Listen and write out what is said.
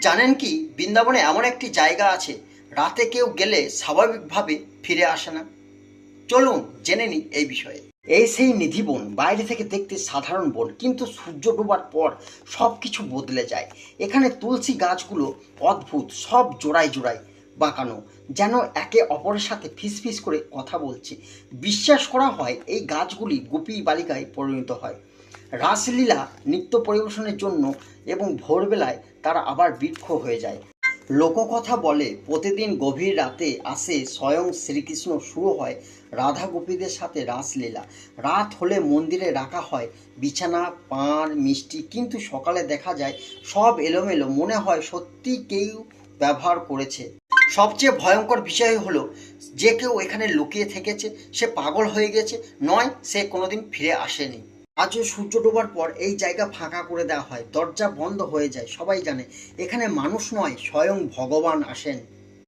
জানেন কি, বৃন্দাবনে এমন একটি জায়গা আছে রাতে কেউ গেলে স্বাভাবিকভাবে ফিরে আসে না। চলুন জেনে নিই এই বিষয়ে। এই সেই নিধি বন, বাইরে থেকে দেখতে সাধারণ বন, কিন্তু সূর্য ডোবার পর সব কিছু বদলে যায়। এখানে তুলসী গাছগুলো অদ্ভুত, সব জোড়ায় জোড়ায় বাঁকানো, যেন একে অপরের সাথে ফিসফিস করে কথা বলছে। বিশ্বাস করা হয় এই গাছগুলি গোপী বালিকায় পরিণত হয় রাসলীলা নৃত্য পরিবেশনের জন্য, এবং ভোরবেলায় তারা আবার বৃক্ষ হয়ে যায়। লোককথা বলে প্রতিদিন গভীর রাতে আসে স্বয়ং শ্রীকৃষ্ণ, শুরু হয় রাধা গোপীদের সাথে রাসলীলা। রাত হলে মন্দিরে রাখা হয় বিছানা, পান, মিষ্টি, কিন্তু সকালে দেখা যায় সব এলোমেলো, মনে হয় সত্যি কেউ ব্যবহার করেছে। সবচেয়ে ভয়ঙ্কর বিষয় হলো, যে কেউ এখানে লুকিয়ে থেকেছে সে পাগল হয়ে গেছে, নয় সে কোনোদিন ফিরে আসেনি। আজও সূর্য ডোবার পর এই জায়গা ফাঁকা করে দেওয়া হয়, দরজা বন্ধ হয়ে যায়। সবাই জানে এখানে মানুষ নয়, স্বয়ং ভগবান আসেন।